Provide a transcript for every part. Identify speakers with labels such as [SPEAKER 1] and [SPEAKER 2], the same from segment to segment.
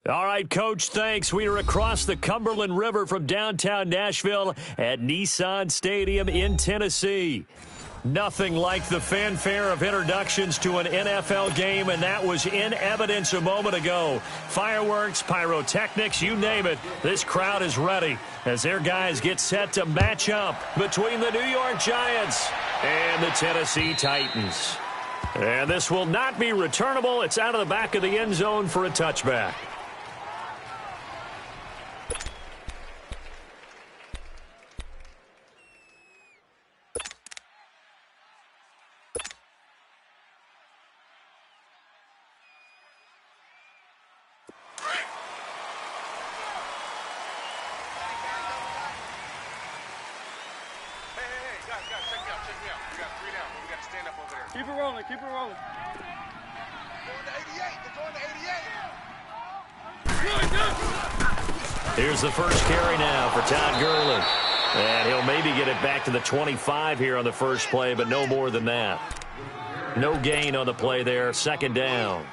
[SPEAKER 1] All right, Coach, thanks. We are across the Cumberland River from downtown Nashville at Nissan Stadium in Tennessee. Nothing like the fanfare of introductions to an NFL game, and that was in evidence a moment ago. Fireworks, pyrotechnics, you name it. This crowd is ready as their guys get set to match up between the New York Giants and the Tennessee Titans. And this will not be returnable. It's out of the back of the end zone for a touchback.
[SPEAKER 2] Keep it rolling, keep it rolling.
[SPEAKER 1] Here's the first carry now for Todd Gurley. And he'll maybe get it back to the 25 here on the first play, but no more than that. No gain on the play there, second down.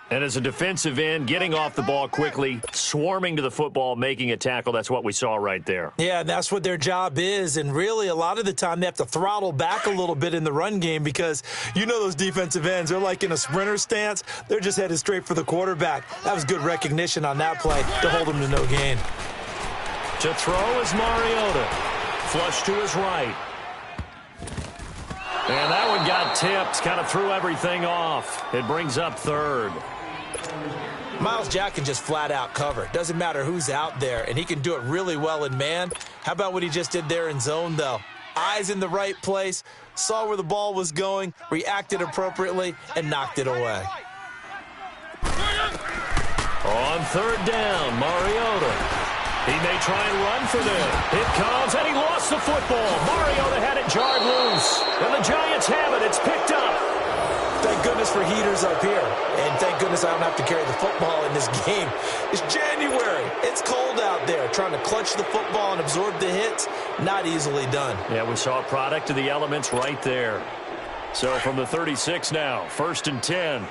[SPEAKER 1] And as a defensive end, getting off the ball quickly, swarming to the football, making a tackle, that's what we saw right there.
[SPEAKER 3] Yeah, that's what their job is. And really, a lot of the time, they have to throttle back a little bit in the run game because you know those defensive ends, they're like in a sprinter stance. They're just headed straight for the quarterback. That was good recognition on that play to hold them to no gain.
[SPEAKER 1] To throw is Mariota. Flush to his right. And that one got tipped, kind of threw everything off. It brings up third.
[SPEAKER 3] Myles Jack can just flat out cover. Doesn't matter who's out there, and he can do it really well in man. How about what he just did there in zone, though? Eyes in the right place, saw where the ball was going, reacted appropriately, and knocked it away.
[SPEAKER 1] On third down, Mariota. He may try and run for them. It comes, and he lost the football. Mariota had it jarred loose, and the Giants have it. It's picked up.
[SPEAKER 3] Thank goodness for heaters up here, and thank goodness I don't have to carry the football in this game. It's January. It's cold out there. Trying to clutch the football and absorb the hits, not easily done.
[SPEAKER 1] Yeah, we saw a product of the elements right there. So from the 36 now, 1st and 10.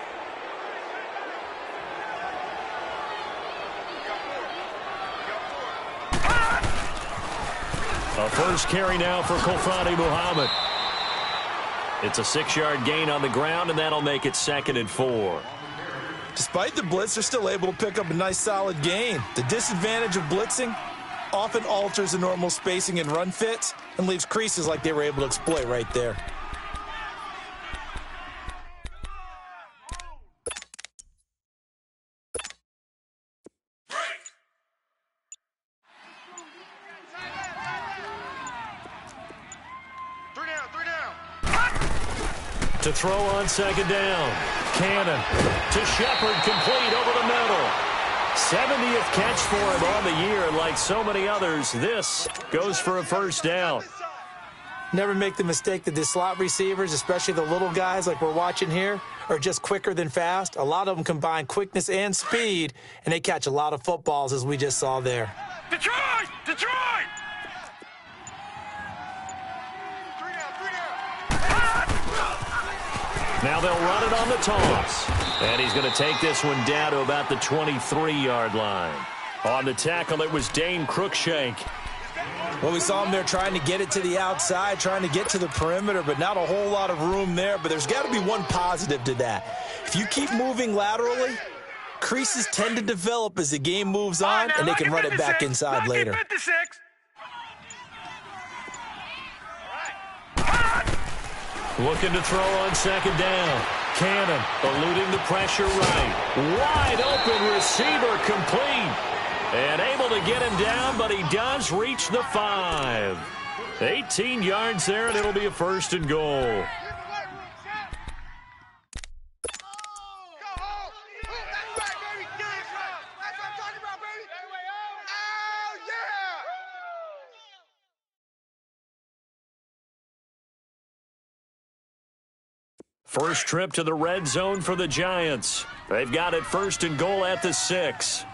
[SPEAKER 1] A first carry now for Kofani Muhammad. It's a 6-yard gain on the ground, and that'll make it 2nd and 4.
[SPEAKER 3] Despite the blitz, they're still able to pick up a nice, solid gain. The disadvantage of blitzing often alters the normal spacing and run fits and leaves creases like they were able to exploit right there.
[SPEAKER 1] To throw on 2nd down. Cannon to Shepard, complete over the middle. 70th catch for him on the year, and like so many others, this goes for a first down.
[SPEAKER 3] Never make the mistake that the slot receivers, especially the little guys like we're watching here, are just quicker than fast. A lot of them combine quickness and speed, and they catch a lot of footballs, as we just saw there.
[SPEAKER 2] Detroit! Detroit!
[SPEAKER 1] Now they'll run it on the toss. And he's going to take this one down to about the 23-yard line. On the tackle, it was Dane Cruikshank.
[SPEAKER 3] Well, we saw him there trying to get it to the outside, trying to get to the perimeter, but not a whole lot of room there. But there's got to be one positive to that. If you keep moving laterally, creases tend to develop as the game moves on, and they can run it back inside later.
[SPEAKER 2] 56.
[SPEAKER 1] Looking to throw on 2nd down. Cannon eluding the pressure right. Wide open receiver complete. And able to get him down, but he does reach the 5. 18 yards there, and it'll be a 1st and goal. First trip to the red zone for the Giants. They've got it 1st and goal at the 6.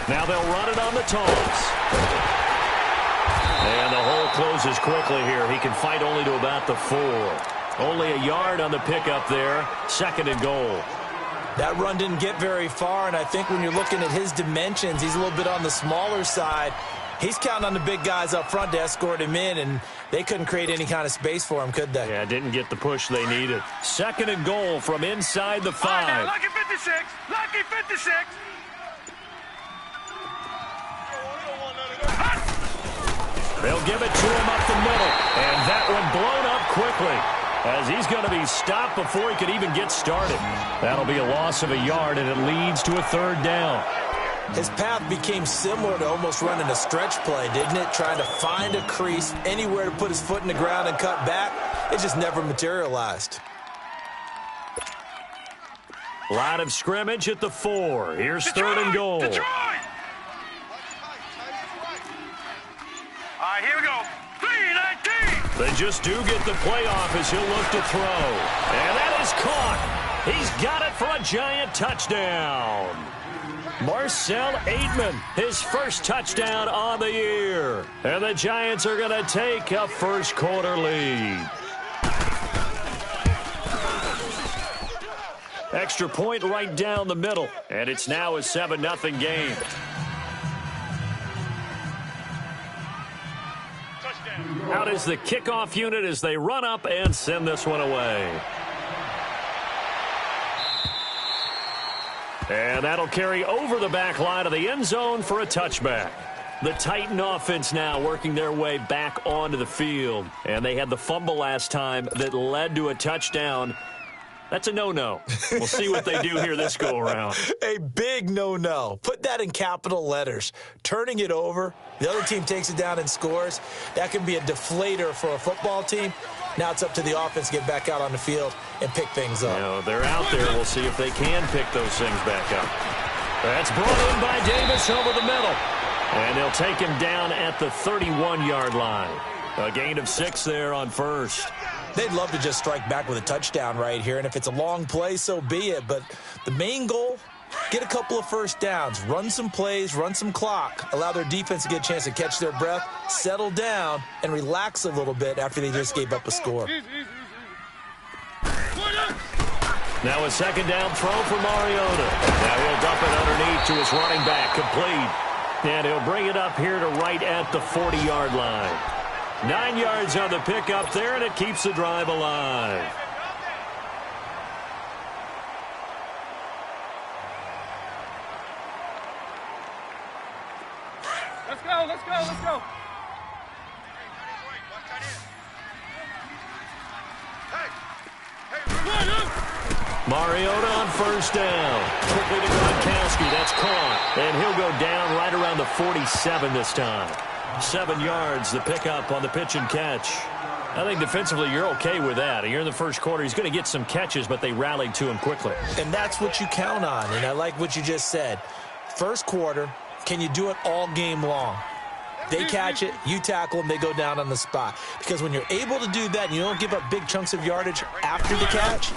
[SPEAKER 1] Now they'll run it on the toss. And the hole closes quickly here. He can fight only to about the 4. Only a yard on the pickup there. 2nd and goal.
[SPEAKER 3] That run didn't get very far, and I think when you're looking at his dimensions, he's a little bit on the smaller side. He's counting on the big guys up front to escort him in, and they couldn't create any kind of space for him, could they?
[SPEAKER 1] Yeah, didn't get the push they needed. 2nd and goal from inside the 5.
[SPEAKER 2] All right, now, lucky 56. Lucky 56.
[SPEAKER 1] They'll give it to him up the middle, and that one blown up quickly as he's going to be stopped before he could even get started. That'll be a loss of a yard, and it leads to a 3rd down.
[SPEAKER 3] His path became similar to almost running a stretch play, didn't it? Trying to find a crease, anywhere to put his foot in the ground and cut back. It just never materialized.
[SPEAKER 1] Line of scrimmage at the 4. Here's Detroit, 3rd and goal.
[SPEAKER 2] Detroit! All right, here we go. 3-19.
[SPEAKER 1] They just do get the playoff as he'll look to throw. And that is caught. He's got it for a Giant touchdown. Marcel Aitman, his first touchdown on the year. And the Giants are going to take a first-quarter lead. Extra point right down the middle. And it's now a 7-0 game. Out is the kickoff unit as they run up and send this one away. And that'll carry over the back line of the end zone for a touchback. The Titan offense now working their way back onto the field. And they had the fumble last time that led to a touchdown. That's a no-no. We'll see what they do here this go-around.
[SPEAKER 3] A big no-no. Put that in capital letters. Turning it over, the other team takes it down and scores. That can be a deflator for a football team. Now it's up to the offense to get back out on the field and pick things up.
[SPEAKER 1] You know, they're out there. We'll see if they can pick those things back up. That's brought in by Davis over the middle. And they'll take him down at the 31-yard line. A gain of 6 there on first.
[SPEAKER 3] They'd love to just strike back with a touchdown right here, and if it's a long play, so be it. But the main goal, get a couple of first downs, run some plays, run some clock, allow their defense to get a chance to catch their breath, settle down, and relax a little bit after they just gave up a score.
[SPEAKER 1] Now a 2nd down throw for Mariota. Now he'll dump it underneath to his running back, complete. And he'll bring it up here to right at the 40-yard line. 9 yards on the pickup there, and it keeps the drive alive.
[SPEAKER 2] Let's go, let's go, let's go.
[SPEAKER 1] Mariota on first down. Quickly to Gronkowski. That's caught. And he'll go down right around the 47 this time. 7 yards, the pickup on the pitch and catch. I think defensively you're okay with that. Here in the first quarter, he's going to get some catches, but they rallied to him quickly.
[SPEAKER 3] And that's what you count on, and I like what you just said. First quarter, can you do it all game long? They catch it, you tackle them, they go down on the spot. Because when you're able to do that and you don't give up big chunks of yardage after the catch,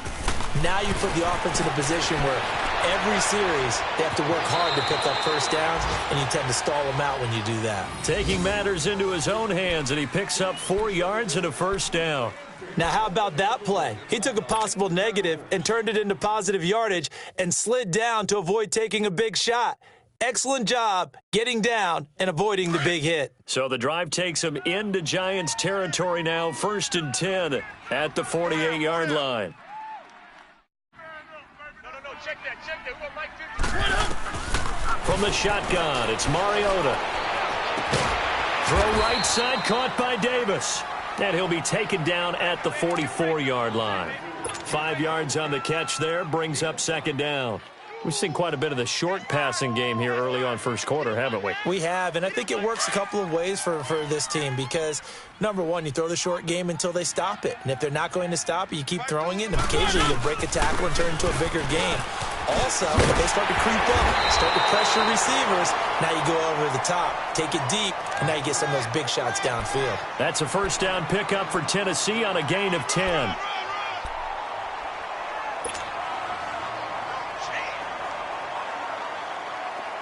[SPEAKER 3] now you put the offense in a position where every series they have to work hard to pick up first downs, and you tend to stall them out when you do that.
[SPEAKER 1] Taking matters into his own hands, and he picks up 4 yards and a first down.
[SPEAKER 3] Now, how about that play? He took a possible negative and turned it into positive yardage and slid down to avoid taking a big shot. Excellent job getting down and avoiding the big hit.
[SPEAKER 1] So the drive takes him into Giants territory now, 1st and 10 at the 48-yard line.
[SPEAKER 2] Check that. We're going Mike 50.
[SPEAKER 1] From the shotgun, it's Mariota. Throw right side, caught by Davis. And he'll be taken down at the 44-yard line. 5 yards on the catch there, brings up 2nd down. We've seen quite a bit of the short passing game here early on first quarter, haven't we?
[SPEAKER 3] We have, and I think it works a couple of ways for this team because, number one, you throw the short game until they stop it. And if they're not going to stop it, you keep throwing it, and occasionally you break a tackle and turn it into a bigger game. Also, if they start to creep up, start to pressure receivers, now you go over the top, take it deep, and now you get some of those big shots downfield.
[SPEAKER 1] That's a first down pickup for Tennessee on a gain of 10.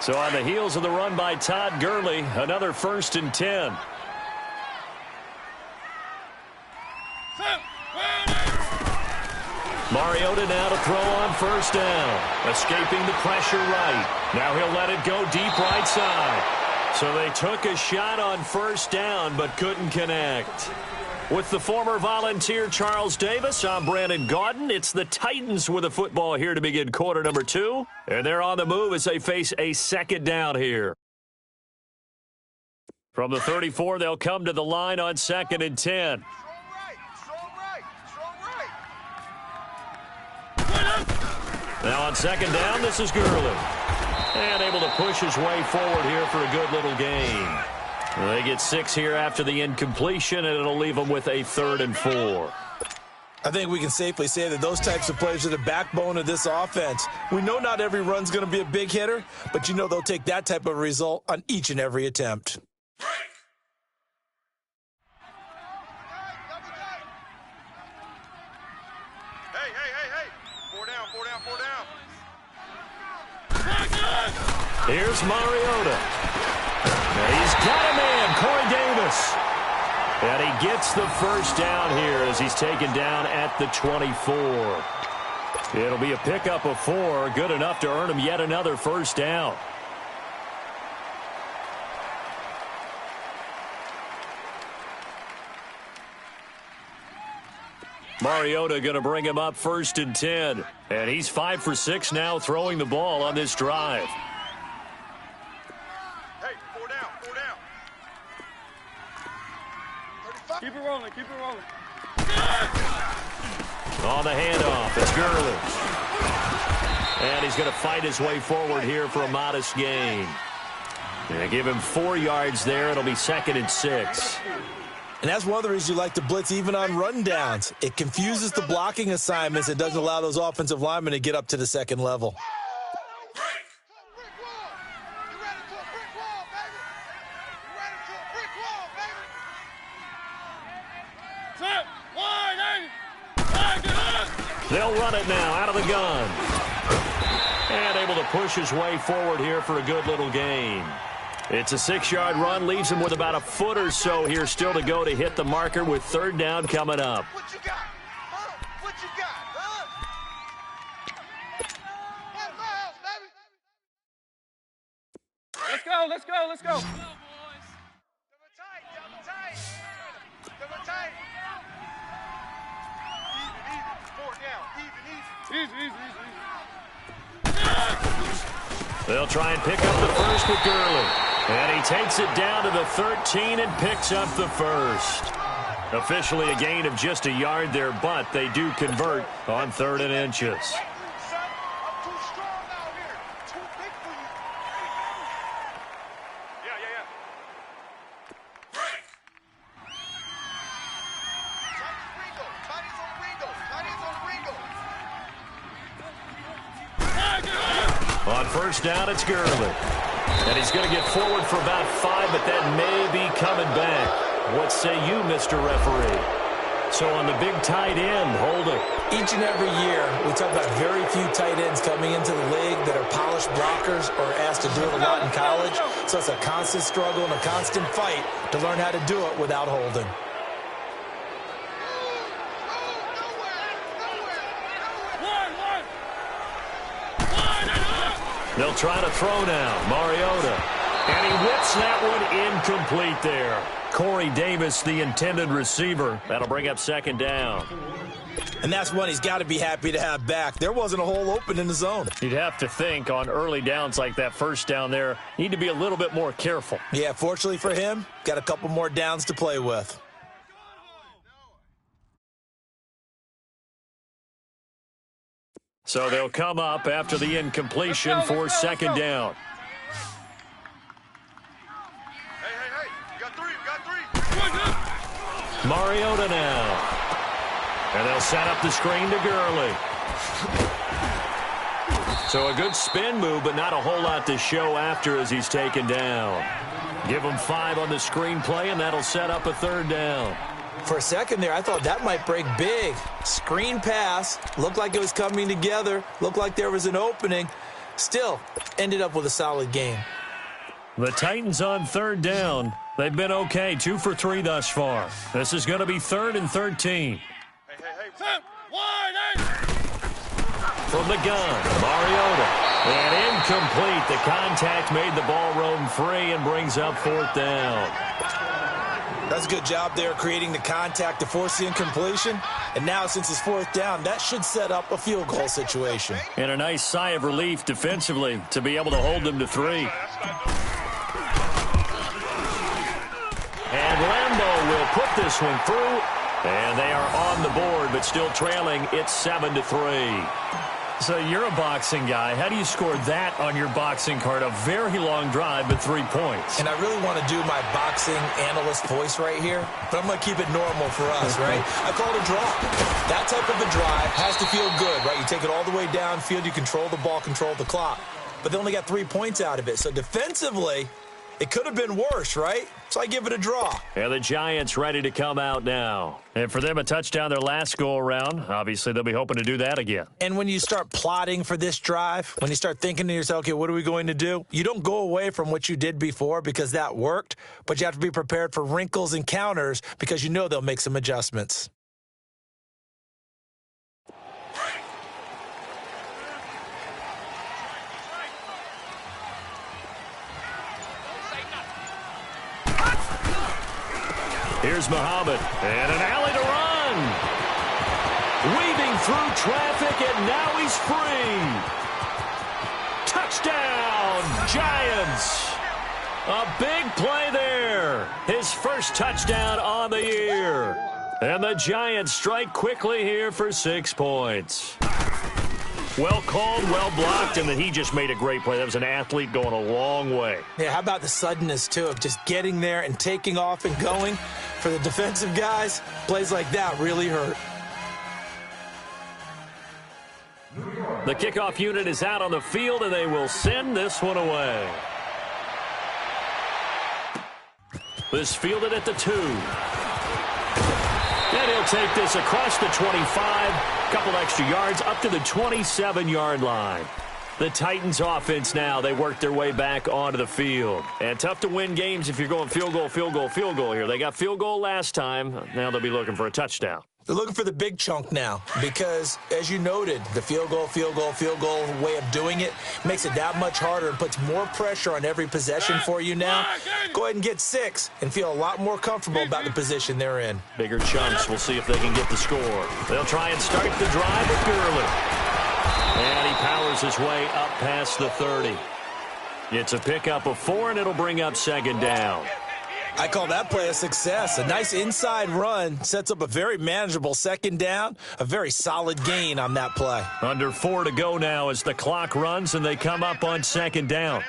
[SPEAKER 1] So on the heels of the run by Todd Gurley, another 1st and 10. Mariota now to throw on first down. Escaping the pressure right. Now he'll let it go deep right side. So they took a shot on first down but couldn't connect. With the former Volunteer Charles Davis, I'm Brandon Gaudin. It's the Titans with the football here to begin quarter number 2. And they're on the move as they face a second down here. From the 34, they'll come to the line on 2nd and 10. Now on 2nd down, this is Gurley. And able to push his way forward here for a good little gain. They get 6 here after the incompletion, and it'll leave them with a 3rd and 4.
[SPEAKER 3] I think we can safely say that those types of plays are the backbone of this offense. We know not every run's going to be a big hitter, but you know they'll take that type of result on each and every attempt.
[SPEAKER 1] Here's Mariota. And he's got a man, Corey Davis. And he gets the first down here as he's taken down at the 24. It'll be a pickup of 4, good enough to earn him yet another first down. Mariota going to bring him up 1st and 10. And he's 5 for 6 now throwing the ball on this drive.
[SPEAKER 2] Keep it rolling, keep it rolling.
[SPEAKER 1] On the handoff, it's Gurley. And he's going to fight his way forward here for a modest gain. They give him 4 yards there. It'll be 2nd and 6.
[SPEAKER 3] And that's one of the reasons you like to blitz even on rundowns. It confuses the blocking assignments. It doesn't allow those offensive linemen to get up to the second level.
[SPEAKER 1] They'll run it now out of the gun. And able to push his way forward here for a good little gain. It's a 6-yard run, leaves him with about a foot or so here still to go to hit the marker with 3rd down coming up.
[SPEAKER 2] What you got? Huh? What you got? Huh? That's my house, baby. Let's go, let's go, let's go. Double tight, double tight. Double tight. Even. 4 down. Even. Easy.
[SPEAKER 1] They'll try and pick up the first with Gurley. And he takes it down to the 13 and picks up the first. Officially a gain of just a yard there, but they do convert on 3rd and inches. On first down, it's Gurley. And he's going to get forward for about 5, but that may be coming back. What say you, Mr. Referee? So on the big tight end, holding.
[SPEAKER 3] Each and every year, we talk about very few tight ends coming into the league that are polished blockers or asked to do it a lot in college. So it's a constant struggle and a constant fight to learn how to do it without holding.
[SPEAKER 1] They'll try to throw now. Mariota. And he whips that one incomplete there. Corey Davis, the intended receiver. That'll bring up 2nd down.
[SPEAKER 3] And that's one he's got to be happy to have back. There wasn't a hole open in the zone.
[SPEAKER 1] You'd have to think on early downs like that first down there, need to be a little bit more careful.
[SPEAKER 3] Yeah, fortunately for him, got a couple more downs to play with.
[SPEAKER 1] So they'll come up after the incompletion for 2nd down.
[SPEAKER 2] Hey. We got 3.
[SPEAKER 1] Mariota now. And they'll set up the screen to Gurley. So a good spin move, but not a whole lot to show after as he's taken down. Give him 5 on the screen play, and that'll set up a 3rd down.
[SPEAKER 3] For a second there, I thought that might break big. Screen pass, looked like it was coming together, looked like there was an opening. Still, ended up with a solid game.
[SPEAKER 1] The Titans on 3rd down. They've been okay, 2 for 3 thus far. This is going to be 3rd and 13.
[SPEAKER 2] Hey. Wide.
[SPEAKER 1] from the gun. Mariota. And incomplete. The contact made the ball roam free and brings up 4th down.
[SPEAKER 3] That's a good job there creating the contact to force the incompletion. And now since it's 4th down, that should set up a field goal situation.
[SPEAKER 1] And a nice sigh of relief defensively to be able to hold them to 3. And Lambeau will put this one through. And they are on the board, but still trailing. It's 7-3. So you're a boxing guy. How do you score that on your boxing card? A very long drive, but 3 points.
[SPEAKER 3] And I really want to do my boxing analyst voice right here, but I'm going to keep it normal for us, right? I call it a draw. That type of a drive has to feel good, right? You take it all the way downfield, you control the ball, control the clock. But they only got 3 points out of it. So defensively, it could have been worse, right? So I give it a draw.
[SPEAKER 1] And the Giants ready to come out now. And for them, a touchdown their last go-around. Obviously, they'll be hoping to do that again.
[SPEAKER 3] And when you start plotting for this drive, when you start thinking to yourself, okay, what are we going to do? You don't go away from what you did before because that worked, but you have to be prepared for wrinkles and counters because you know they'll make some adjustments.
[SPEAKER 1] Here's Muhammad, and an alley to run. Weaving through traffic, and now he's free. Touchdown, Giants. A big play there. His first touchdown on the year. And the Giants strike quickly here for 6 points. Well called, well blocked, and then he just made a great play. That was an athlete going a long way.
[SPEAKER 3] Yeah, how about the suddenness, too, of just getting there and taking off and going? For the defensive guys, plays like that really hurt.
[SPEAKER 1] The kickoff unit is out on the field, and they will send this one away. This fielded at the 2. And he'll take this across the 25. Couple extra yards up to the 27-yard line. The Titans offense now, they work their way back onto the field. And tough to win games if you're going field goal, field goal, field goal here. They got field goal last time. Now they'll be looking for a touchdown.
[SPEAKER 3] They're looking for the big chunk now because, as you noted, the field goal way of doing it makes it that much harder and puts more pressure on every possession for you now. Go ahead and get 6 and feel a lot more comfortable about the position they're in.
[SPEAKER 1] Bigger chunks. We'll see if they can get the score. They'll try and start the drive with Gurley. And he powers his way up past the 30. It's a pickup of 4, and it'll bring up 2nd down.
[SPEAKER 3] I call that play a success. A nice inside run sets up a very manageable 2nd down. A very solid gain on that play.
[SPEAKER 1] Under 4 to go now as the clock runs, and they come up on 2nd down.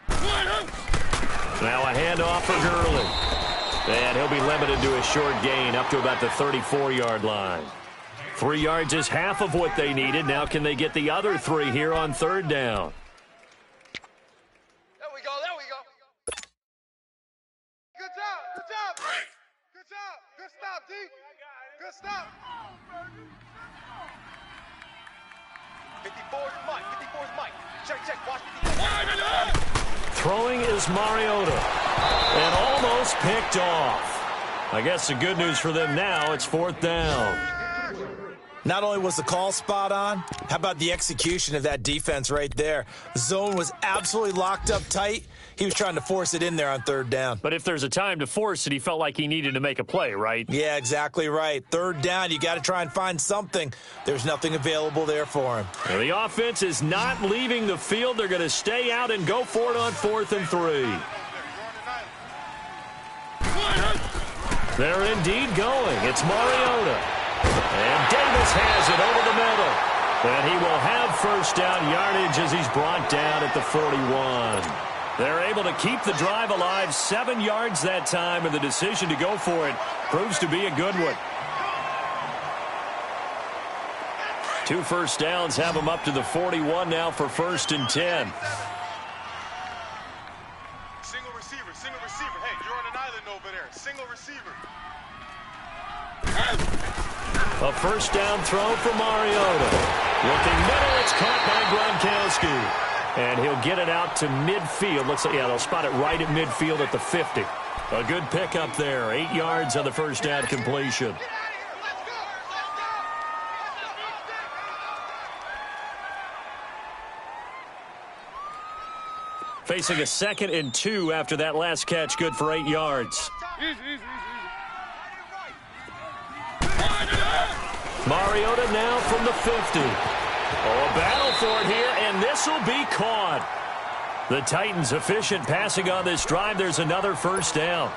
[SPEAKER 1] Now a handoff for Gurley. And he'll be limited to a short gain up to about the 34-yard line. 3 yards is half of what they needed. Now can they get the other 3 here on 3rd down?
[SPEAKER 2] There we go, there we go. Good job, good job. Good job. Good stop, D. Good stop. 54 is Mike, 54 is Mike. Check, watch 54.
[SPEAKER 1] Throwing is Mariota. And almost picked off. I guess the good news for them now, it's 4th down.
[SPEAKER 3] Not only was the call spot on, how about the execution of that defense right there? The zone was absolutely locked up tight. He was trying to force it in there on 3rd down.
[SPEAKER 1] But if there's a time to force it, he felt like he needed to make a play, right?
[SPEAKER 3] Yeah, exactly right. 3rd down, you got to try and find something. There's nothing available there for him.
[SPEAKER 1] Well, the offense is not leaving the field. They're going to stay out and go for it on 4th and 3. They're indeed going. It's Mariota. And Davis has it over the middle. And he will have 1st down yardage as he's brought down at the 41. They're able to keep the drive alive, 7 yards that time, and the decision to go for it proves to be a good one. 2 first downs have them up to the 41 now for 1st and 10.
[SPEAKER 2] Single receiver. Hey, you're on an island over there. Single receiver.
[SPEAKER 1] A 1st down throw for Mariota. Looking middle, it's caught by Gronkowski. And he'll get it out to midfield. Looks like, yeah, they'll spot it right at midfield at the 50. A good pickup there. 8 yards on the 1st down completion. Facing a 2nd and 2 after that last catch, good for 8 yards.
[SPEAKER 2] Easy.
[SPEAKER 1] Mariota now from the 50. Oh, a battle for it here, and this will be caught. The Titans efficient passing on this drive. There's another first down.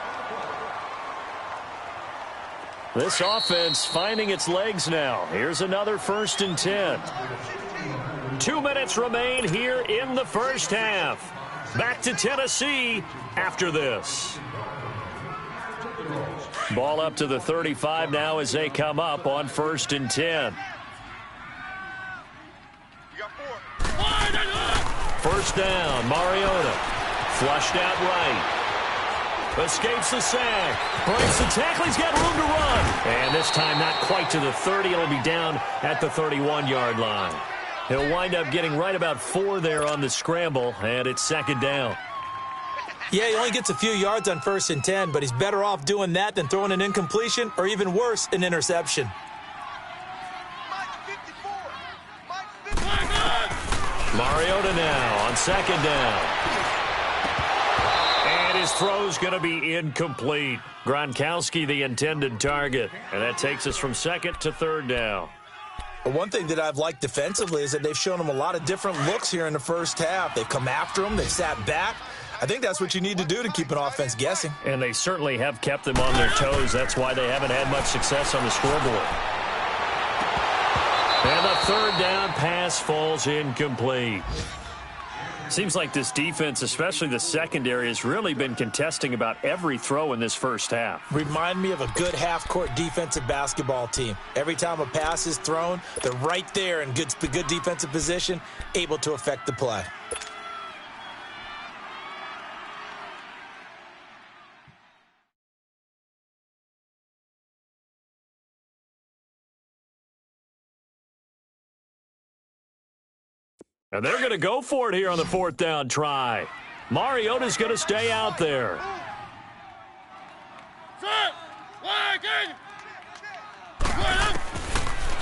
[SPEAKER 1] This offense finding its legs now. Here's another 1st and 10. 2 minutes remain here in the first half. Back to Tennessee after this. Ball up to the 35 now as they come up on 1st and 10. First down, Mariota. Flushed out right. Escapes the sack. Breaks the tackle. He's got room to run. And this time not quite to the 30. It'll be down at the 31-yard line. He'll wind up getting right about 4 there on the scramble, and it's 2nd down.
[SPEAKER 3] Yeah, he only gets a few yards on 1st and 10, but he's better off doing that than throwing an incompletion or even worse, an interception.
[SPEAKER 1] Mariota now on 2nd down. And his throw's going to be incomplete. Gronkowski the intended target. And that takes us from 2nd to 3rd down.
[SPEAKER 3] One thing that I've liked defensively is that they've shown him a lot of different looks here in the first half. They've come after him. They've sat back. I think that's what you need to do to keep an offense guessing.
[SPEAKER 1] And they certainly have kept them on their toes. That's why they haven't had much success on the scoreboard. And the 3rd down pass falls incomplete. Seems like this defense, especially the secondary, has really been contesting about every throw in this first half.
[SPEAKER 3] Remind me of a good half-court defensive basketball team. Every time a pass is thrown, they're right there in good defensive position, able to affect the play.
[SPEAKER 1] And they're going to go for it here on the 4th down try. Mariota's going to stay out there.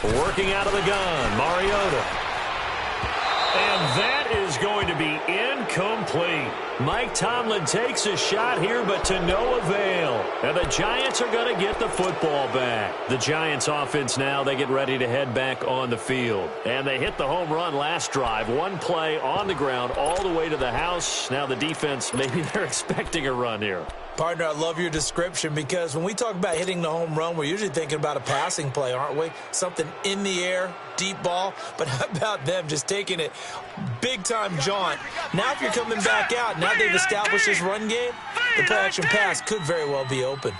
[SPEAKER 1] Working out of the gun, Mariota. And that is going to be incomplete. Mike Tomlin takes a shot here, but to no avail. And the Giants are going to get the football back. The Giants offense now, they get ready to head back on the field. And they hit the home run last drive. One play on the ground all the way to the house. Now the defense, maybe they're expecting a run here.
[SPEAKER 3] Partner, I love your description because when we talk about hitting the home run, we're usually thinking about a passing play, aren't we? Something in the air, deep ball. But how about them just taking it big-time jaunt? Now if you're coming back out, now they've established this run game, the play-action pass could very well be open.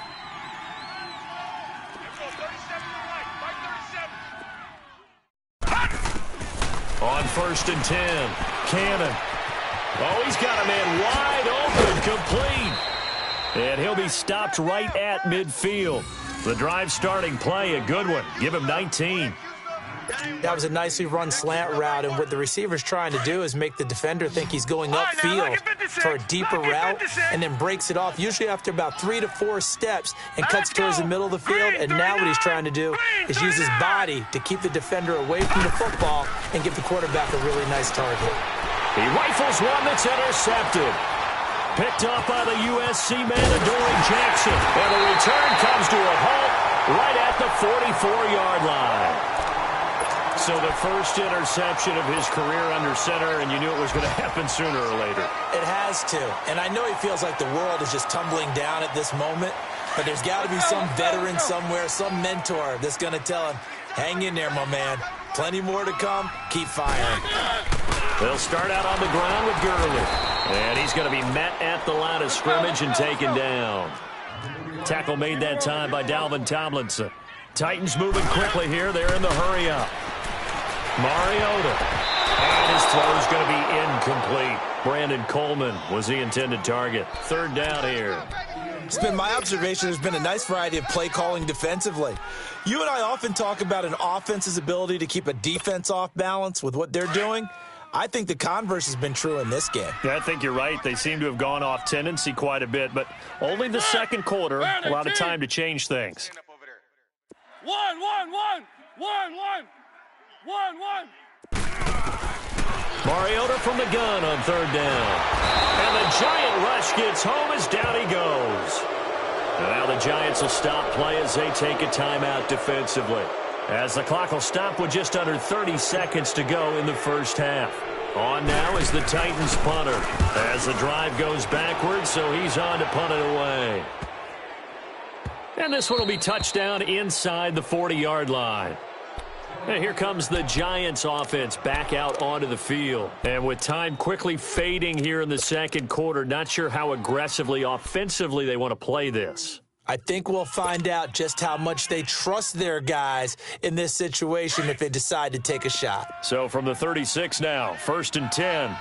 [SPEAKER 1] On 1st and 10, Cannon. Oh, he's got a man wide open, complete. And he'll be stopped right at midfield. The drive starting play, a good one. Give him 19.
[SPEAKER 3] That was a nicely run slant route, and what the receiver's trying to do is make the defender think he's going upfield for a deeper route and then breaks it off, usually after about 3 to 4 steps, and cuts towards the middle of the field. And now what he's trying to do is use his body to keep the defender away from the football and give the quarterback a really nice target.
[SPEAKER 1] He rifles one that's intercepted. Picked up by the USC man, Adoree Jackson. And the return comes to a halt right at the 44-yard line. So the first interception of his career under center, and you knew it was going to happen sooner or later.
[SPEAKER 3] It has to. And I know he feels like the world is just tumbling down at this moment, but there's got to be some veteran somewhere, some mentor that's going to tell him, hang in there, my man. Plenty more to come. Keep firing.
[SPEAKER 1] They'll start out on the ground with Gurley. And he's going to be met at the line of scrimmage and taken down. Tackle made that time by Dalvin Tomlinson. Titans moving quickly here. They're in the hurry-up. Mariota. And his throw is going to be incomplete. Brandon Coleman was the intended target. 3rd down here.
[SPEAKER 3] It's been my observation there's been a nice variety of play calling defensively. You and I often talk about an offense's ability to keep a defense off balance with what they're doing. I think the converse has been true in this game.
[SPEAKER 1] Yeah, I think you're right. They seem to have gone off tendency quite a bit, but only the second quarter, a lot of time to change things. Mariota from the gun on third down. And the Giant rush gets home as down he goes. And now the Giants will stop play as they take a timeout defensively. As the clock will stop with just under 30 seconds to go in the first half. On now is the Titans punter. As the drive goes backwards, so he's on to punt it away. And this one will be touchdown inside the 40-yard line. And here comes the Giants offense back out onto the field. And with time quickly fading here in the second quarter, not sure how aggressively, offensively they want to play this.
[SPEAKER 3] I think we'll find out just how much they trust their guys in this situation if they decide to take a shot.
[SPEAKER 1] So from the 36 now, 1st and 10.
[SPEAKER 2] All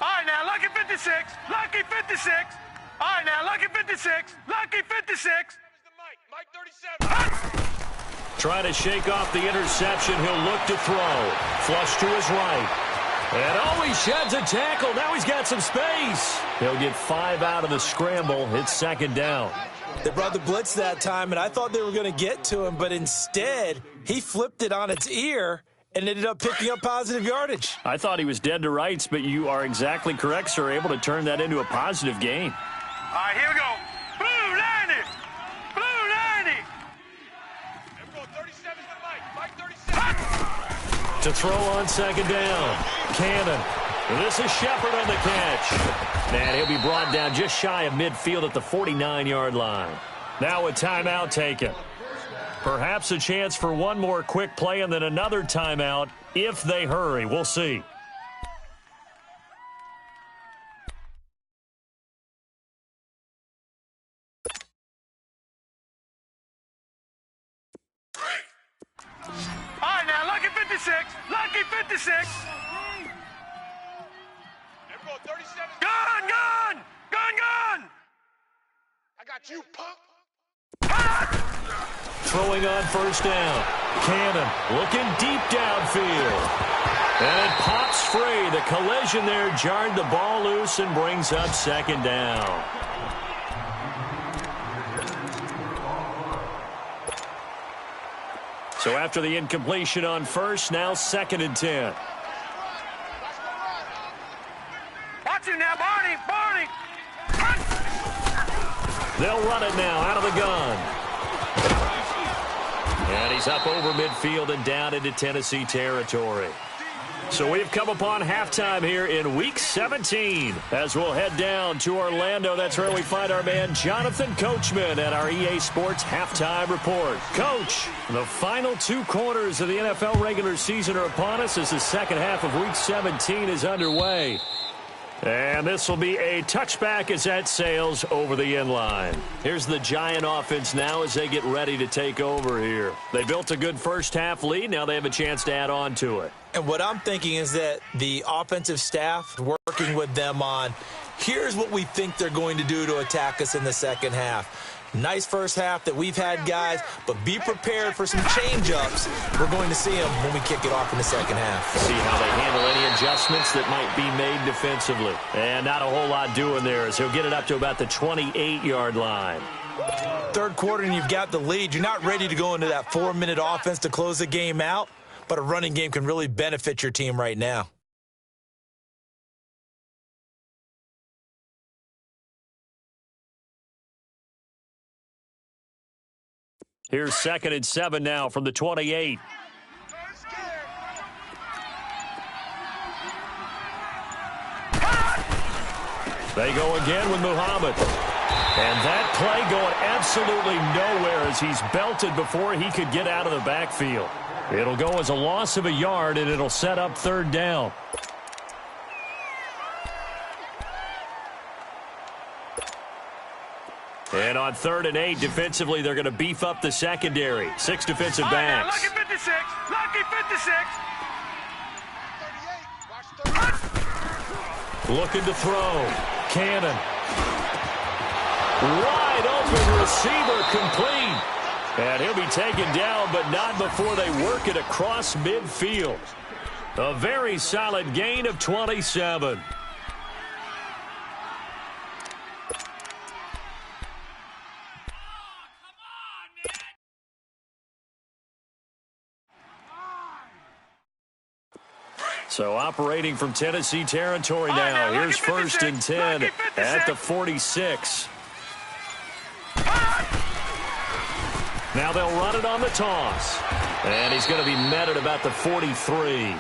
[SPEAKER 2] right, now, lucky 56. Lucky 56. All right, now, lucky 56. Lucky 56. Mike 37.
[SPEAKER 1] Trying to shake off the interception. He'll look to throw. Flush to his right. And he sheds a tackle. Now he's got some space. He'll get 5 out of the scramble. It's second down.
[SPEAKER 3] They brought the blitz that time, and I thought they were going to get to him, but instead he flipped it on its ear and ended up picking up positive yardage.
[SPEAKER 1] I thought he was dead to rights, but you are exactly correct, sir. Able to turn that into a positive gain.
[SPEAKER 2] All right, here we go. Blue 90. Blue 90. Here we go. 37 to Mike. Mike 37.
[SPEAKER 1] To throw on second down. Cannon. This is Shepard on the catch. And he'll be brought down just shy of midfield at the 49-yard line. Now a timeout taken. Perhaps a chance for one more quick play and then another timeout if they hurry. We'll see.
[SPEAKER 2] All right, now, lucky 56. Lucky 56. Here we go, 37. Gun, gun. Gun, gun. I got you, punk.
[SPEAKER 1] Throwing on first down. Cannon looking deep downfield. And it pops free. The collision there jarred the ball loose and brings up second down. So after the incompletion on first, now 2nd and 10.
[SPEAKER 2] Watch him now, Barney. Barney.
[SPEAKER 1] They'll run it now out of the gun. And he's up over midfield and down into Tennessee territory. So we've come upon halftime here in Week 17. As we'll head down to Orlando, that's where we find our man Jonathan Coachman at our EA Sports Halftime Report. Coach, the final 2 quarters of the NFL regular season are upon us as the second half of Week 17 is underway. And this will be a touchback as that sails over the end line. Here's the Giant offense now as they get ready to take over here. They built a good first half lead. Now they have a chance to add on to it.
[SPEAKER 3] And what I'm thinking is that the offensive staff working with them on, here's what we think they're going to do to attack us in the second half. Nice first half that we've had, guys, but be prepared for some change-ups. We're going to see them when we kick it off in the second half.
[SPEAKER 1] See how they handle any adjustments that might be made defensively. And not a whole lot doing there as he'll get it up to about the 28-yard line.
[SPEAKER 3] Third quarter and you've got the lead. You're not ready to go into that 4-minute offense to close the game out, but a running game can really benefit your team right now.
[SPEAKER 1] Here's 2nd and 7 now from the 28. They go again with Muhammad. And that play going absolutely nowhere as he's belted before he could get out of the backfield. It'll go as a loss of a yard, and it'll set up third down. And on 3rd and 8, defensively, they're going to beef up the secondary. 6 defensive backs.
[SPEAKER 2] Lucky 56. Lucky 56.
[SPEAKER 1] Looking to throw. Cannon. Wide open receiver complete. And he'll be taken down, but not before they work it across midfield. A very solid gain of 27. So operating from Tennessee territory now. Here's 1st and 10 at the 46. Now they'll run it on the toss. And he's going to be met at about the 43.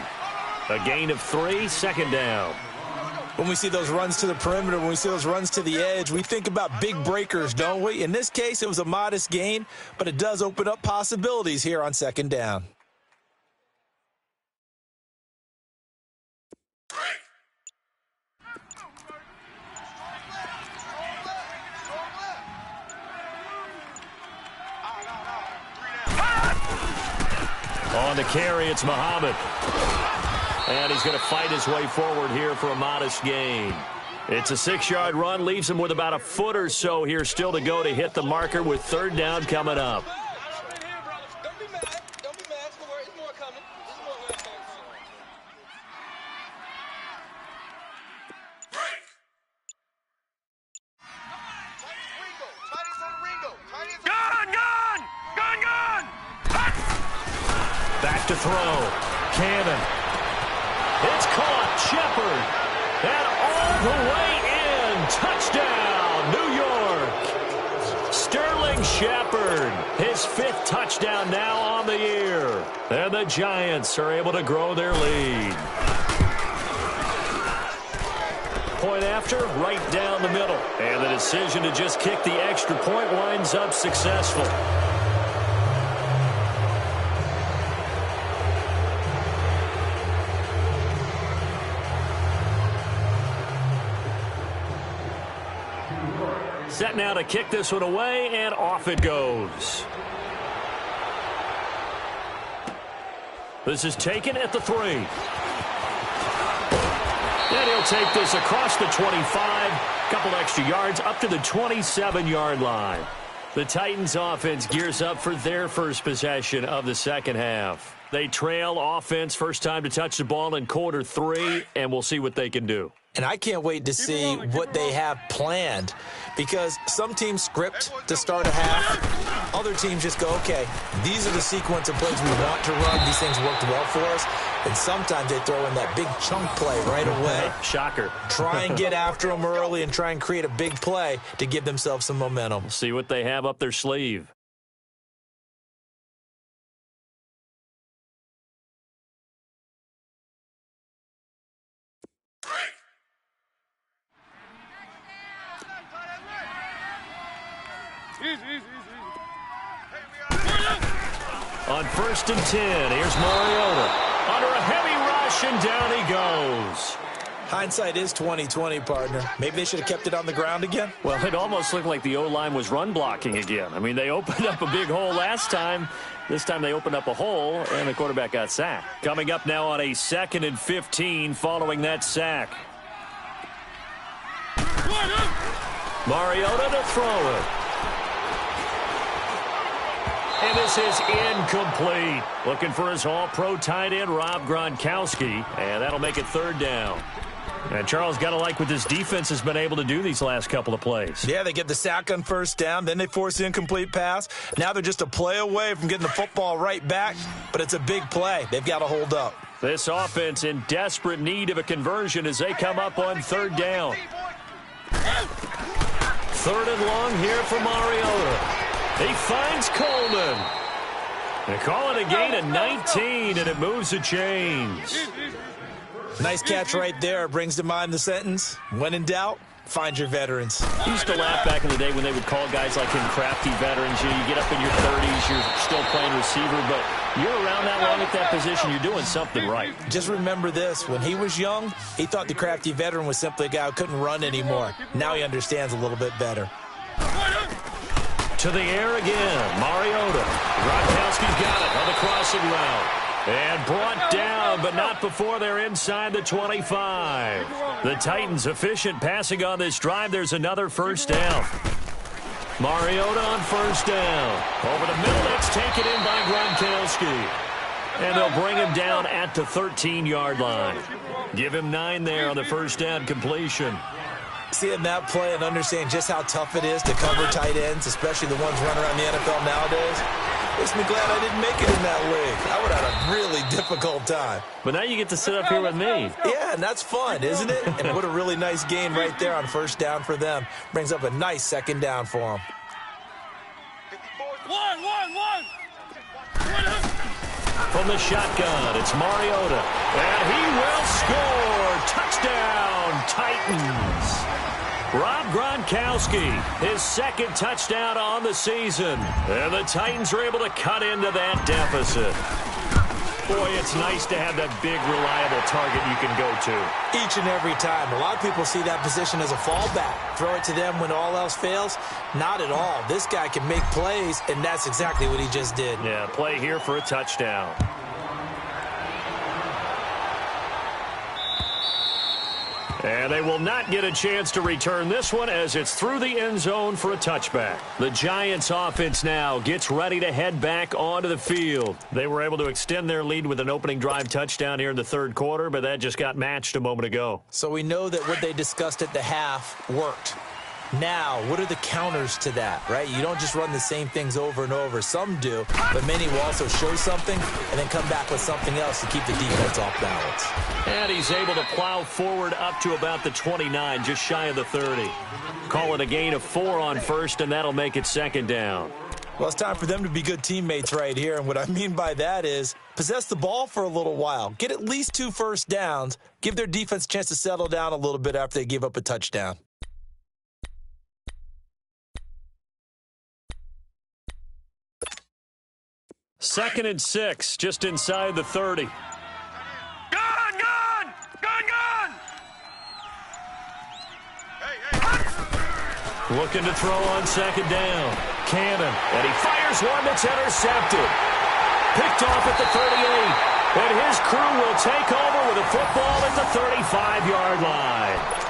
[SPEAKER 1] A gain of 3, 2nd down.
[SPEAKER 3] When we see those runs to the perimeter, when we see those runs to the edge, we think about big breakers, don't we? In this case, it was a modest gain, but it does open up possibilities here on 2nd down.
[SPEAKER 1] On the carry, it's Muhammad. And he's going to fight his way forward here for a modest gain. It's a 6-yard run, leaves him with about a foot or so here still to go to hit the marker with 3rd down coming up. Back to throw. Cannon. It's caught. Shepard. And all the way in. Touchdown, New York. Sterling Shepard. His 5th touchdown now on the year. And the Giants are able to grow their lead. Point after, right down the middle. And the decision to just kick the extra point winds up successful. Set now to kick this one away, and off it goes. This is taken at the 3. And he'll take this across the 25. Couple extra yards up to the 27-yard line. The Titans offense gears up for their first possession of the 2nd half. They trail offense, first time to touch the ball in quarter 3, and we'll see what they can do.
[SPEAKER 3] And I can't wait to see what they have planned, because some teams script to start a half. Other teams just go, okay, these are the sequence of plays we want to run. These things worked well for us. And sometimes they throw in that big chunk play right away.
[SPEAKER 1] Shocker.
[SPEAKER 3] Try and get after them early and try and create a big play to give themselves some momentum.
[SPEAKER 1] See what they have up their sleeve. On 1st and 10, here's Mariota. Under a heavy rush, and down he goes.
[SPEAKER 3] Hindsight is 20/20, partner. Maybe they should have kept it on the ground again.
[SPEAKER 1] Well, it almost looked like the O-line was run blocking again. I mean, they opened up a big hole last time. This time they opened up a hole, and the quarterback got sacked. Coming up now on a 2nd and 15 following that sack. Mariota to throw it. And this is incomplete. Looking for his all-pro tight end, Rob Gronkowski. And that'll make it 3rd down. And Charles, got to like what this defense has been able to do these last couple of plays.
[SPEAKER 3] Yeah, they get the sack on 1st down. Then they force the incomplete pass. Now they're just a play away from getting the football right back. But it's a big play. They've got to hold up.
[SPEAKER 1] This offense in desperate need of a conversion as they come up on 3rd down. 3rd and long here for Mariota. He finds Coleman. They call it a gain of 19, and it moves the chains.
[SPEAKER 3] Nice catch right there. Brings to mind the sentence, when in doubt, find your veterans.
[SPEAKER 1] I used to laugh back in the day when they would call guys like him crafty veterans. You get up in your 30s, you're still playing receiver, but you're around that long at that position, you're doing something right.
[SPEAKER 3] Just remember this. When he was young, he thought the crafty veteran was simply a guy who couldn't run anymore. Now he understands a little bit better.
[SPEAKER 1] To the air again, Mariota. Gronkowski's got it on the crossing route. And brought down, but not before they're inside the 25. The Titans efficient passing on this drive. There's another 1st down. Mariota on 1st down. Over the middle, that's taken in by Gronkowski. And they'll bring him down at the 13-yard line. Give him 9 there on the 1st down completion.
[SPEAKER 3] Seeing that play and understanding just how tough it is to cover tight ends, especially the ones running around the NFL nowadays, Makes me glad I didn't make it in that league. I would have had a really difficult time.
[SPEAKER 1] But now you get to sit up here with me.
[SPEAKER 3] Yeah, and that's fun, isn't it? And what a really nice gain right there on first down for them. Brings up a nice second down for them.
[SPEAKER 2] One.
[SPEAKER 1] From the shotgun, it's Mariota. And he will score. Touchdown, Titans. Rob Gronkowski, his second touchdown on the season. And the Titans are able to cut into that deficit. Boy, it's nice to have that big, reliable target you can go to.
[SPEAKER 3] Each and every time. A lot of people see that position as a fallback. Throw it to them when all else fails. Not at all. This guy can make plays, and that's exactly what he just did.
[SPEAKER 1] Yeah, play here for a touchdown. And they will not get a chance to return this one as it's through the end zone for a touchback. The Giants offense now gets ready to head back onto the field. They were able to extend their lead with an opening drive touchdown here in the third quarter, but that just got matched a moment ago.
[SPEAKER 3] So we know that what they discussed at the half worked. Now, what are the counters to that, right? You don't just run the same things over and over. Some do, but many will also show something and then come back with something else to keep the defense off balance.
[SPEAKER 1] And he's able to plow forward up to about the 29, just shy of the 30. Call it a gain of 4 on first, and that'll make it second down.
[SPEAKER 3] Well, it's time for them to be good teammates right here, and what I mean by that is possess the ball for a little while. Get at least 2 first downs. Give their defense a chance to settle down a little bit after they give up a touchdown.
[SPEAKER 1] Second and 6, just inside the 30.
[SPEAKER 2] Gun!
[SPEAKER 1] Looking to throw on second down. Cannon, and he fires one that's intercepted. Picked off at the 38. And his crew will take over with a football at the 35-yard line.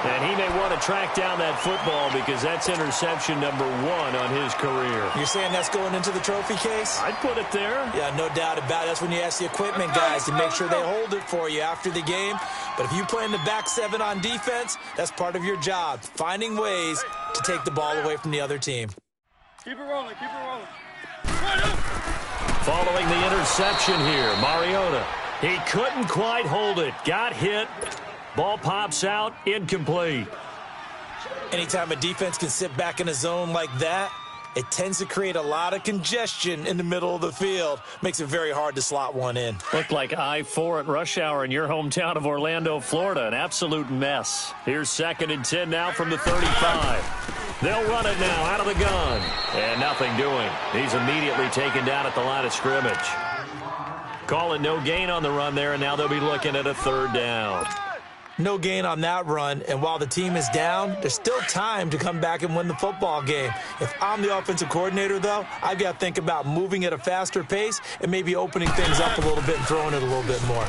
[SPEAKER 1] And he may want to track down that football because that's interception number 1 on his career.
[SPEAKER 3] You're saying that's going into the trophy case?
[SPEAKER 1] I'd put it there.
[SPEAKER 3] Yeah, no doubt about it. That's when you ask the equipment guys to make sure they hold it for you after the game. But if you play in the back 7 on defense, that's part of your job, finding ways to take the ball away from the other team.
[SPEAKER 2] Keep it rolling.
[SPEAKER 1] Following the interception here, Mariota. He couldn't quite hold it. Got hit. Ball pops out, incomplete.
[SPEAKER 3] Anytime a defense can sit back in a zone like that, it tends to create a lot of congestion in the middle of the field. Makes it very hard to slot one in.
[SPEAKER 1] Looked like I-4 at rush hour in your hometown of Orlando, Florida. An absolute mess. Here's second and 10 now from the 35. They'll run it now out of the gun. And nothing doing. He's immediately taken down at the line of scrimmage. Call it no gain on the run there, and now they'll be looking at a third down.
[SPEAKER 3] No gain on that run, and while the team is down, there's still time to come back and win the football game. If I'm the offensive coordinator, though, I've got to think about moving at a faster pace and maybe opening things up a little bit and throwing it a little bit more.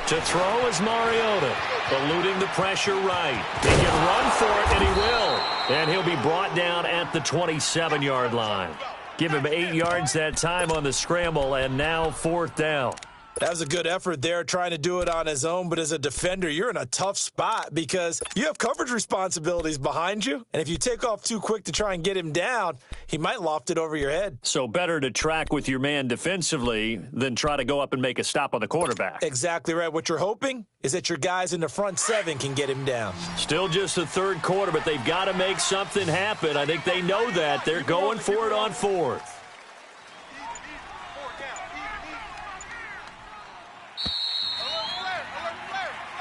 [SPEAKER 1] To throw is Mariota, eluding the pressure right. He can run for it, and he will. And he'll be brought down at the 27-yard line. Give him 8 yards that time on the scramble, and now fourth down.
[SPEAKER 3] That was a good effort there trying to do it on his own, but as a defender, you're in a tough spot because you have coverage responsibilities behind you, and if you take off too quick to try and get him down, he might loft it over your head.
[SPEAKER 1] So better to track with your man defensively than try to go up and make a stop on the quarterback.
[SPEAKER 3] Exactly right. What you're hoping is that your guys in the front 7 can get him down.
[SPEAKER 1] Still just the third quarter, but they've got to make something happen. I think they know that. They're going for it on fourth.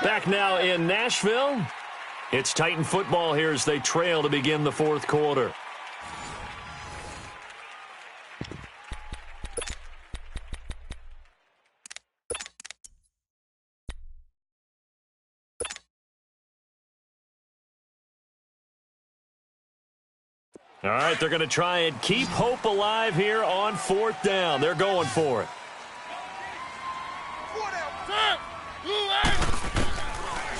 [SPEAKER 1] Back now in Nashville. It's Titan football here as they trail to begin the fourth quarter. All right, they're going to try and keep hope alive here on fourth down. They're going for it.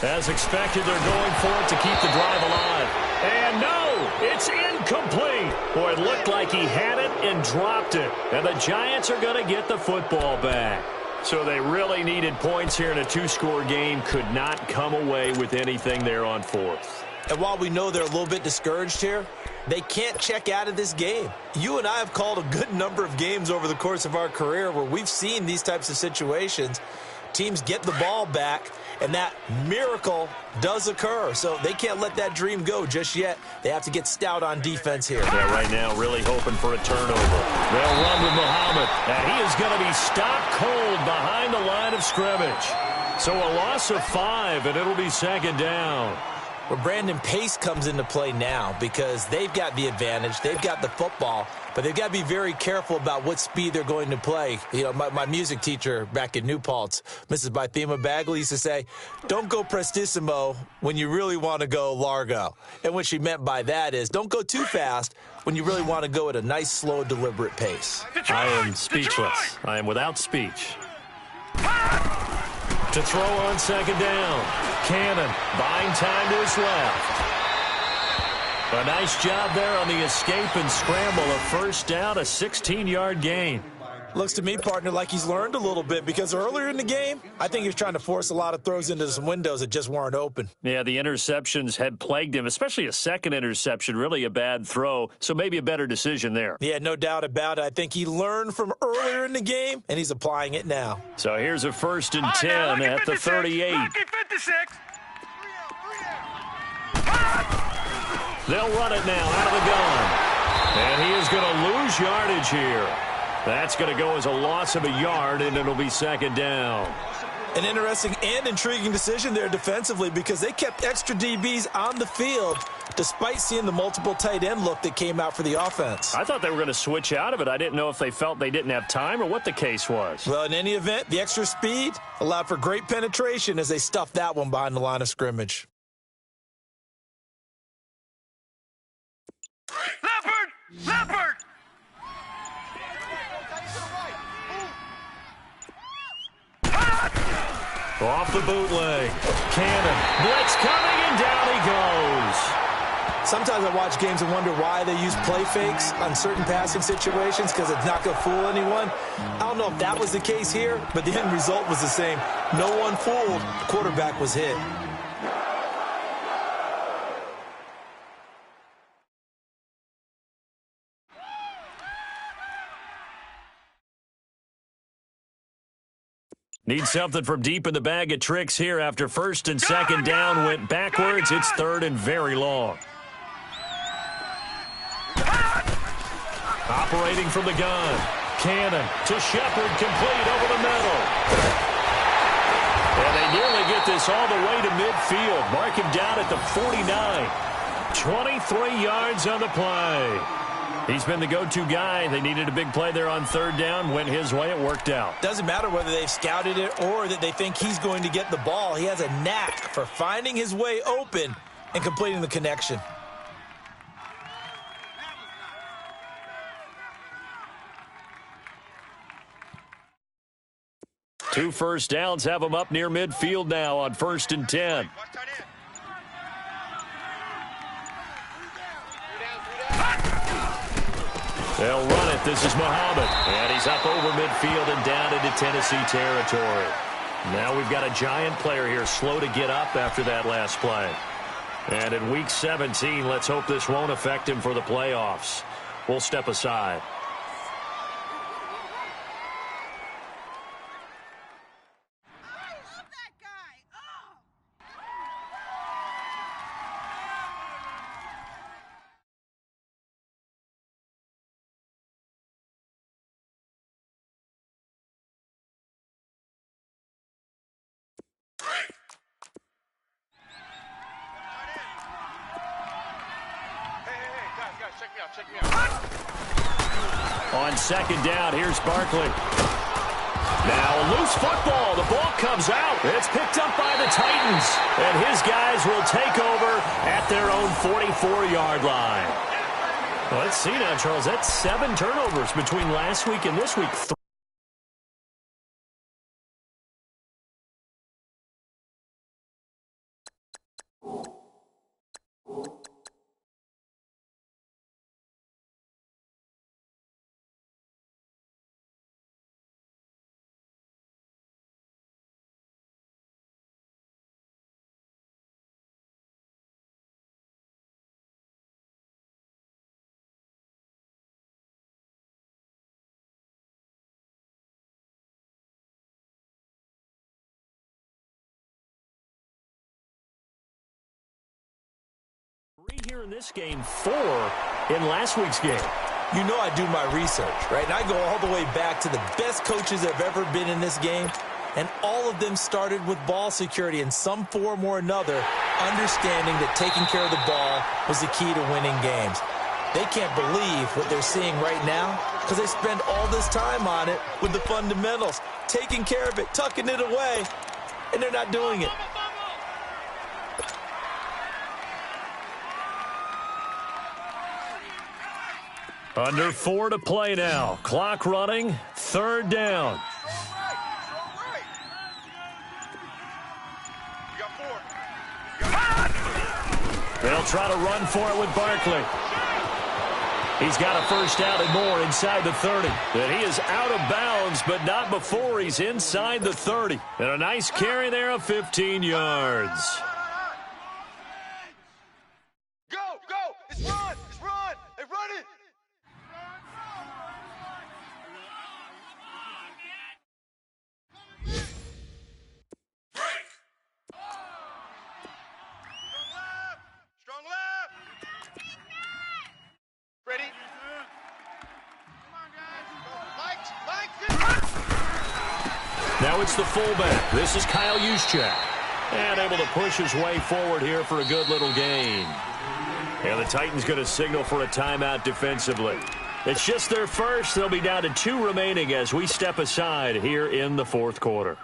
[SPEAKER 1] As expected, they're going for it to keep the drive alive. And no, it's incomplete. Boy, it looked like he had it and dropped it. And the Giants are going to get the football back. So they really needed points here in a 2-score game. Could not come away with anything there on fourth.
[SPEAKER 3] And while we know they're a little bit discouraged here, They can't check out of this game. You and I have called a good number of games over the course of our career where we've seen these types of situations. Teams get the ball back, and that miracle does occur. So they can't let that dream go just yet. They have to get stout on defense here.
[SPEAKER 1] Yeah, right now really hoping for a turnover. They'll run with Muhammad, and he is going to be stopped cold behind the line of scrimmage. So a loss of 5, and it'll be second down.
[SPEAKER 3] Well, Brandon, pace comes into play now because they've got the advantage. They've got the football, but they've got to be very careful about what speed they're going to play. You know, my music teacher back in New Paltz, Mrs. Bythema Bagley, used to say, don't go prestissimo when you really want to go largo. And what she meant by that is don't go too fast when you really want to go at a nice, slow, deliberate pace.
[SPEAKER 1] I am speechless. I am without speech. To throw on second down. Cannon buying time to his left. A nice job there on the escape and scramble. A first down, a 16-yard gain.
[SPEAKER 3] Looks to me, partner, like he's learned a little bit because earlier in the game, I think he was trying to force a lot of throws into some windows that just weren't open.
[SPEAKER 1] Yeah, the interceptions had plagued him, especially a second interception, really a bad throw, so maybe a better decision there.
[SPEAKER 3] Yeah, no doubt about it. I think he learned from earlier in the game, and he's applying it now.
[SPEAKER 1] So here's a 1st and 10 at the 38.
[SPEAKER 2] Lucky 56.
[SPEAKER 1] They'll run it now out of the gun. And he is going to lose yardage here. That's going to go as a loss of a yard, and it'll be second down.
[SPEAKER 3] An interesting and intriguing decision there defensively because they kept extra DBs on the field despite seeing the multiple tight end look that came out for the offense.
[SPEAKER 1] I thought they were going to switch out of it. I didn't know if they felt they didn't have time or what the case was.
[SPEAKER 3] Well, in any event, the extra speed allowed for great penetration as they stuffed that one behind the line of scrimmage.
[SPEAKER 2] Leopard! Leopard!
[SPEAKER 1] Off the bootleg. Cannon. Blitz coming, and down he goes.
[SPEAKER 3] Sometimes I watch games and wonder why they use play fakes on certain passing situations because it's not going to fool anyone. I don't know if that was the case here, but the end result was the same. No one fooled. The quarterback was hit.
[SPEAKER 1] Need something from deep in the bag of tricks here after 1st and 2nd down went backwards. It's 3rd and very long. Operating from the gun. Cannon to Shepard, complete over the middle. And they nearly get this all the way to midfield. Mark him down at the 49. 23 yards on the play. He's been the go-to guy. They needed a big play there on 3rd down. Went his way. It worked out.
[SPEAKER 3] Doesn't matter whether they've scouted it or that they think he's going to get the ball. He has a knack for finding his way open and completing the connection.
[SPEAKER 1] Two first downs have him up near midfield now on 1st and 10. They'll run it. This is Muhammad. And he's up over midfield and down into Tennessee territory. Now we've got a giant player here, slow to get up after that last play. And in Week 17, let's hope this won't affect him for the playoffs. We'll step aside.
[SPEAKER 2] Check me out.
[SPEAKER 1] On 2nd down, here's Barkley. Now a loose football. The ball comes out. It's picked up by the Titans. And his guys will take over at their own 44-yard line. Well, let's see now, Charles. That's 7 turnovers between last week and this week. here in this game, 4 in last week's game.
[SPEAKER 3] You know I do my research, right? And I go all the way back to the best coaches that have ever been in this game, and all of them started with ball security in some form or another, understanding that taking care of the ball was the key to winning games. They can't believe what they're seeing right now because they spend all this time on it with the fundamentals, taking care of it, tucking it away, and they're not doing it.
[SPEAKER 1] Under 4 to play now. Clock running. 3rd down. They'll try to run for it with Barkley. He's got a first down and more inside the 30. And he is out of bounds, but not before he's inside the 30. And a nice carry there of 15 yards.
[SPEAKER 2] Go, go! It's run! It's run! They run it! Break! Strong left! Ready? Come on, guys. Mike,
[SPEAKER 1] Now it's the fullback. This is Kyle Juszczyk. And able to push his way forward here for a good little gain. And the Titans going to signal for a timeout defensively. It's just their first. They'll be down to 2 remaining as we step aside here in the 4th quarter.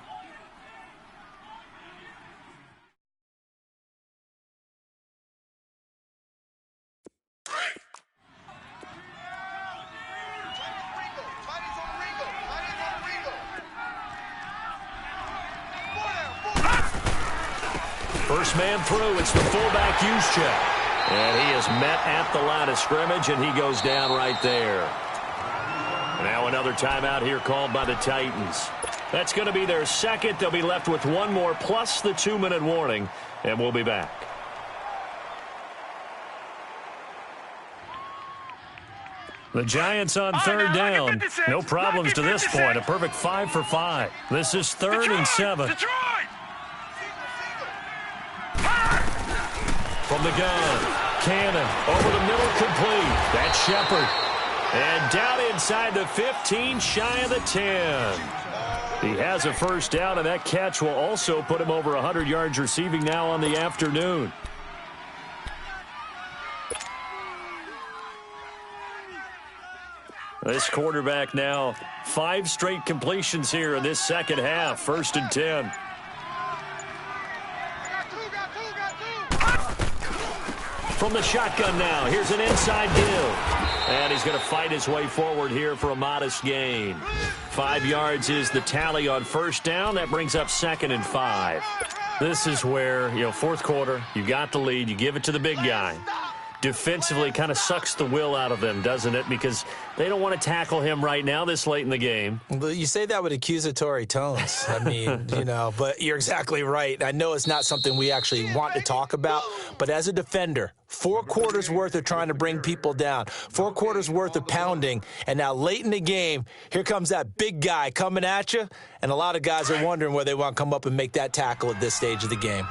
[SPEAKER 1] First man through, it's the fullback Juszczyk. And he is met at the line of scrimmage, and he goes down right there. Now another timeout here called by the Titans. That's going to be their second. They'll be left with 1 more plus the 2-minute warning, and we'll be back. The Giants on 3rd down. No problems to this point. A perfect 5 for 5. This is 3rd and 7.
[SPEAKER 2] Detroit!
[SPEAKER 1] From the gun, Cannon over the middle, complete. That's Shepard. And down inside the 15, shy of the 10. He has a first down, and that catch will also put him over 100 yards receiving now on the afternoon. This quarterback now 5 straight completions here in this second half. 1st and 10. From the shotgun now, here's an inside give. And he's going to fight his way forward here for a modest gain. 5 yards is the tally on first down. That brings up 2nd and 5. This is where, 4th quarter, you got the lead, you give it to the big guy. Defensively kind of sucks the will out of them, doesn't it? Because they don't want to tackle him right now this late in the game.
[SPEAKER 3] Well, you say that with accusatory tones. I mean, but you're exactly right. I know it's not something we actually want to talk about, but as a defender, 4 quarters worth of trying to bring people down, 4 quarters worth of pounding, and now late in the game, here comes that big guy coming at you, and a lot of guys are wondering where they want to come up and make that tackle at this stage of the game.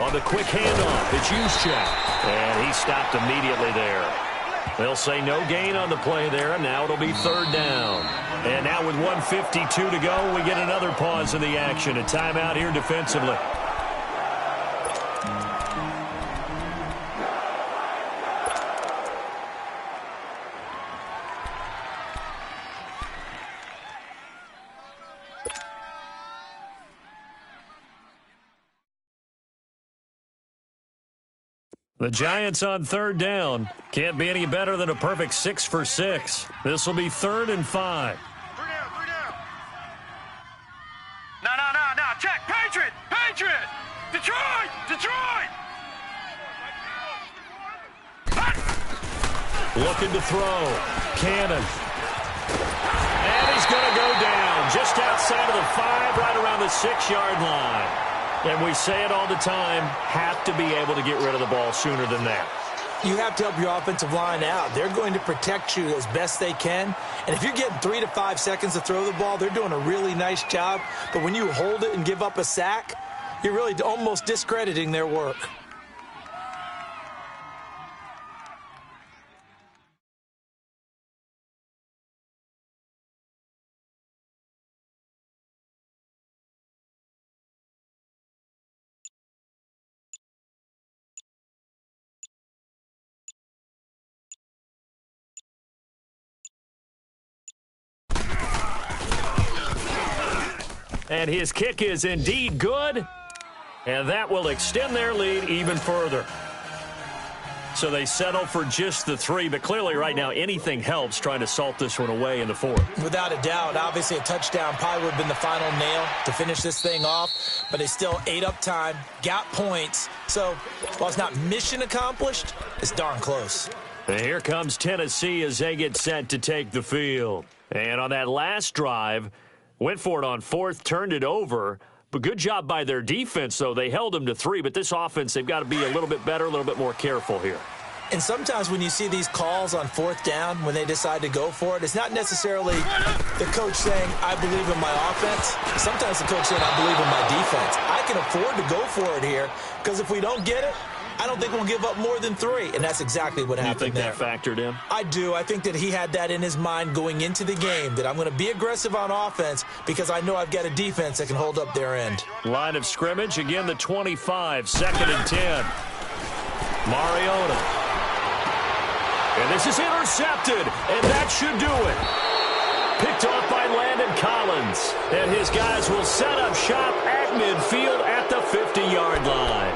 [SPEAKER 1] On the quick handoff, it's Juszczyk. And he stopped immediately there. They'll say no gain on the play there, and now it'll be 3rd down. And now with 1:52 to go, we get another pause in the action. A timeout here defensively. The Giants on 3rd down. Can't be any better than a perfect 6 for 6. This will be 3rd and 5.
[SPEAKER 2] 3 down. No. Check. Patriot. Detroit.
[SPEAKER 1] Looking to throw. Cannon. And he's going to go down just outside of the 5, right around the 6-yard line. And we say it all the time, have to be able to get rid of the ball sooner than that.
[SPEAKER 3] You have to help your offensive line out. They're going to protect you as best they can. And if you're getting 3 to 5 seconds to throw the ball, they're doing a really nice job. But when you hold it and give up a sack, you're really almost discrediting their work.
[SPEAKER 1] And his kick is indeed good, and that will extend their lead even further. So they settle for just the 3, but clearly right now anything helps trying to salt this one away in the 4th.
[SPEAKER 3] Without a doubt, obviously a touchdown probably would have been the final nail to finish this thing off, but they still ate up time, got points. So while it's not mission accomplished, it's darn close.
[SPEAKER 1] And here comes Tennessee as they get set to take the field. And on that last drive, went for it on 4th, turned it over. But good job by their defense, though. They held them to 3, but this offense, they've got to be a little bit better, a little bit more careful here.
[SPEAKER 3] And sometimes when you see these calls on 4th down, when they decide to go for it, it's not necessarily the coach saying, I believe in my offense. Sometimes the coach saying, I believe in my defense. I can afford to go for it here because if we don't get it, I don't think we'll give up more than 3, and that's exactly what happened there.
[SPEAKER 1] You think that factored in?
[SPEAKER 3] I do. I think that he had that in his mind going into the game, that I'm going to be aggressive on offense because I know I've got a defense that can hold up their end.
[SPEAKER 1] Line of scrimmage, again the 25, 2nd and 10. Mariota. And this is intercepted, and that should do it. Picked off by Landon Collins. And his guys will set up shop at midfield at the 50-yard line.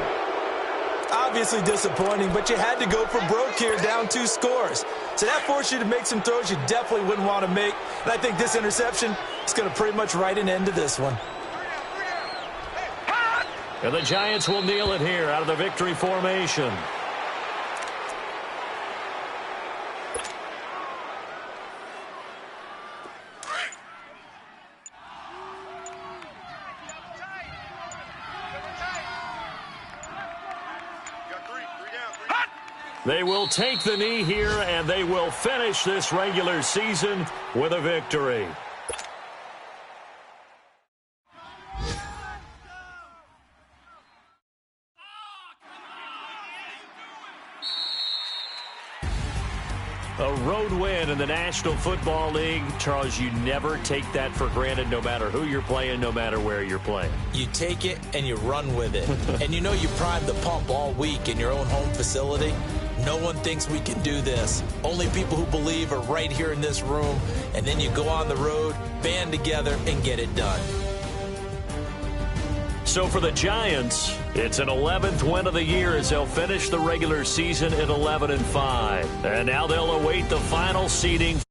[SPEAKER 3] Obviously disappointing, but you had to go for broke here, down 2 scores. So that forced you to make some throws you definitely wouldn't want to make. And I think this interception is going to pretty much write an end to this one.
[SPEAKER 1] And the Giants will kneel it here out of the victory formation. They will take the knee here, and they will finish this regular season with a victory. A road win in the National Football League. Charles, you never take that for granted no matter who you're playing, no matter where you're playing.
[SPEAKER 3] You take it and you run with it. And you know you primed the pump all week in your own home facility. No one thinks we can do this. Only people who believe are right here in this room. And then you go on the road, band together, and get it done.
[SPEAKER 1] So for the Giants, it's an 11th win of the year as they'll finish the regular season at 11-5. And now they'll await the final seeding.